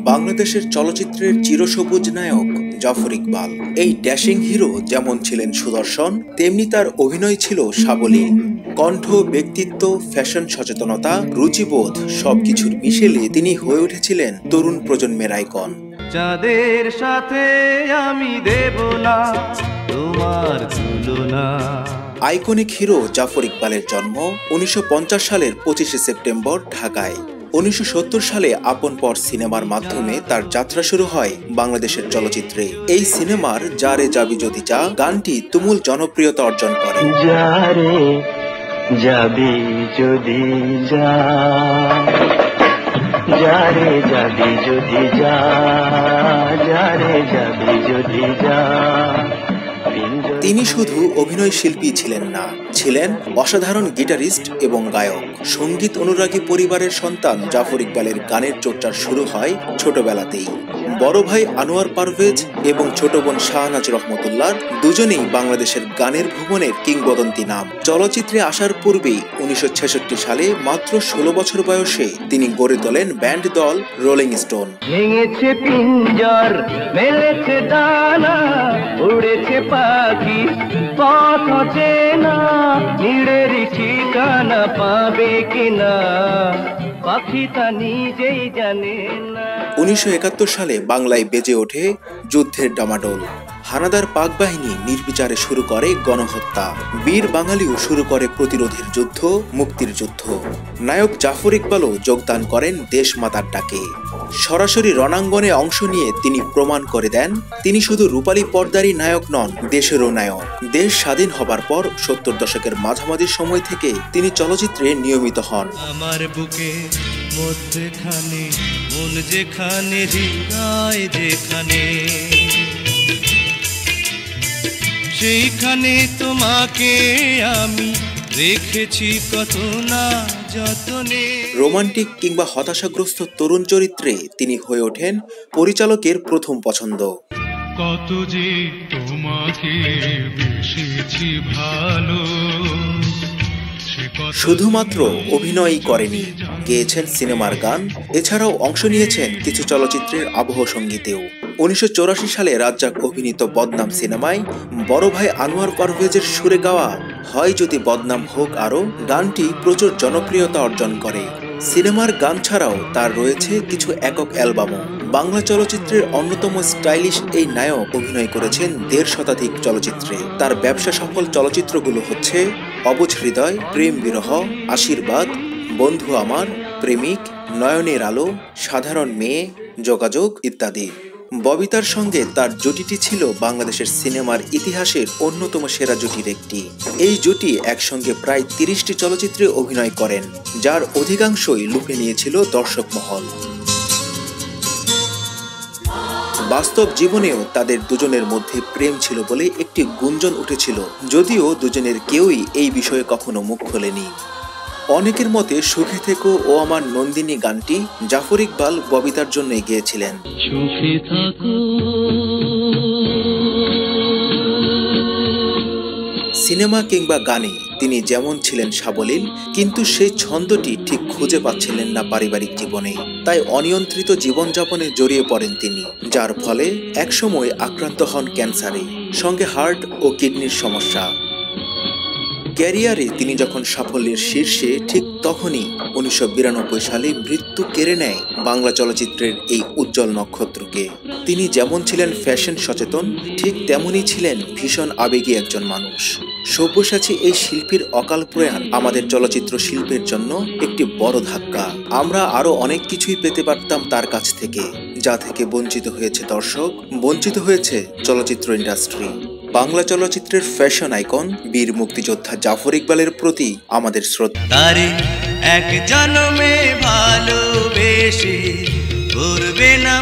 বাংলাদেশের চলচ্চিত্রের চিরসবুজ নায়ক জাফর ইকবাল। এই ড্যাশিং হিরো যেমন ছিলেন সুদর্শন, তেমনি তার অভিনয় ছিল সাবলীল। কণ্ঠ, ব্যক্তিত্ব, ফ্যাশন সচেতনতা, রুচিবোধ সবকিছুর মিশেলে তিনি হয়ে উঠেছিলেন তরুণ প্রজন্মের আইকন। যাদের সাথে আমি দেব না তোমার তুলনা। আইকনিক হিরো জাফর ইকবালের জন্ম 1950 সালের 25শে সেপ্টেম্বর ঢাকায়। 1970 সালে আপন পর সিনেমার মাধ্যমে তার যাত্রা শুরু হয় বাংলাদেশের চলচ্চিত্রে। এই সিনেমার যারে যাবি যদি যা গানটি তুমুল জনপ্রিয়তা অর্জন করে। যারে যাবি যদি যা, যারে যাবি যদি যা, যারে যাবি যদি যা। তিনি শুধু অভিনয় শিল্পী ছিলেন না, ছিলেন অসাধারণ গিটারিস্ট এবং গায়ক। সঙ্গীত অনুরাগী পরিবারের সন্তান জাফর ইকবালের গানের চর্চা শুরু হয় ছোটবেলাতেই। বড় ভাই আনোয়ার পারভেজ এবং ছোট বোন শাহনাজ রহমতুল্লাহ দুজনেই বাংলাদেশের গানের ভুবনের কিংবদন্তি নাম। চলচ্চিত্রে আসার পূর্বেই 1966 সালে মাত্র 16 বছর বয়সে তিনি গড়ে তোলেন ব্যান্ড দল রোলিং স্টোন। ভেঙেছে পিঞ্জর, মেলেছে ডানা, উড়েছে পাখি পথ চেনা, নিড়ের ঠিকানা পাবে কিনা পাখি তা নিজেই জানে না। 1971 সালে বাংলায় বেজে ওঠে যুদ্ধের ডামাডোল। হানাদার পাক বাহিনী নির্বিচারে শুরু করে গণহত্যা। বীর বাঙালিও শুরু করে প্রতিরোধের যুদ্ধ, মুক্তির যুদ্ধ। নায়ক জাফর ইকবালও যোগদান করেন দেশমাতার ডাকে। সরাসরি রণাঙ্গনে অংশ নিয়ে তিনি প্রমাণ করে দেন তিনি শুধু রূপালী পর্দারই নায়ক নন, দেশেরও নায়ক। দেশ স্বাধীন হবার পর 70 দশকের মাঝামাঝি সময় থেকে তিনি চলচ্চিত্রে নিয়মিত হন। আমার বুকে মধ্যখানে মন যেখানে, হৃদয় যেখানে, সেইখানে তোমাকে আমি রেখেছি কত না যতনে। রোমান্টিক কিংবা হতাশাগ্রস্ত তরুণ চরিত্রে তিনি হয়ে ওঠেন পরিচালকের প্রথম পছন্দ। কত যে তোমাকে বেসেছি ভালো। শুধুমাত্র অভিনয়ই করেনি, গেয়েছেন সিনেমার গান, এছাড়াও অংশ নিয়েছেন কিছু চলচ্চিত্রের আবহ সঙ্গীতেও। 1984 সালে রাজ্জাক অভিনীত বদনাম সিনেমায় বড় ভাই আনোয়ার পারভেজের সুরে গাওয়া হয় যদি বদনাম হোক আরো গানটি প্রচুর জনপ্রিয়তা অর্জন করে। সিনেমার গান ছাড়াও তার রয়েছে কিছু একক অ্যালবামও। বাংলা চলচ্চিত্রের অন্যতম স্টাইলিশ এই নায়ক অভিনয় করেছেন 1.5 শতাধিক চলচ্চিত্রে। তার ব্যবসা সফল চলচ্চিত্রগুলো হচ্ছে অবুঝ হৃদয়, প্রেম বিরহ, আশীর্বাদ, বন্ধু আমার, প্রেমিক, নয়নের আলো, সাধারণ মেয়ে, যোগাযোগ ইত্যাদি। ববিতার সঙ্গে তার জুটিটি ছিল বাংলাদেশের সিনেমার ইতিহাসের অন্যতম সেরা জুটির একটি। এই জুটি একসঙ্গে প্রায় 30টি চলচ্চিত্রে অভিনয় করেন, যার অধিকাংশই লুফে নিয়েছিল দর্শক মহল। বাস্তব জীবনেও তাদের দুজনের মধ্যে প্রেম ছিল বলে একটি গুঞ্জন উঠেছিল, যদিও দুজনের কেউই এই বিষয়ে কখনো মুখ খোলেনি। অনেকের মতে সুখে থেকো ও আমার নন্দিনী গানটি জাফর ইকবাল ববিতার জন্যই গেয়েছিলেন। সিনেমা কিংবা গানে তিনি যেমন ছিলেন সাবলীল, কিন্তু সেই ছন্দটি ঠিক খুঁজে পাচ্ছিলেন না পারিবারিক জীবনে। তাই অনিয়ন্ত্রিত জীবনযাপনে জড়িয়ে পড়েন তিনি, যার ফলে একসময় আক্রান্ত হন ক্যান্সারে, সঙ্গে হার্ট ও কিডনির সমস্যা। ক্যারিয়ারে তিনি যখন সাফল্যের শীর্ষে, ঠিক তখনই 1992 সালে মৃত্যু কেড়ে নেয় বাংলা চলচ্চিত্রের এই উজ্জ্বল নক্ষত্রকে। তিনি যেমন ছিলেন ফ্যাশন সচেতন, ঠিক তেমনই ছিলেন ভীষণ আবেগী একজন মানুষ। সব্যসাচী এই শিল্পীর অকাল প্রয়াণ আমাদের চলচ্চিত্র শিল্পের জন্য একটি বড় ধাক্কা। আমরা আরো অনেক কিছুই পেতে পারতাম তার কাছ থেকে, যা থেকে বঞ্চিত হয়েছে দর্শক, বঞ্চিত হয়েছে চলচ্চিত্র ইন্ডাস্ট্রি। বাংলা চলচ্চিত্রের ফ্যাশন আইকন বীর মুক্তিযোদ্ধা জাফর ইকবালের প্রতি আমাদের শ্রদ্ধা। তারে এক জন্মে ভালোবেসে করবে না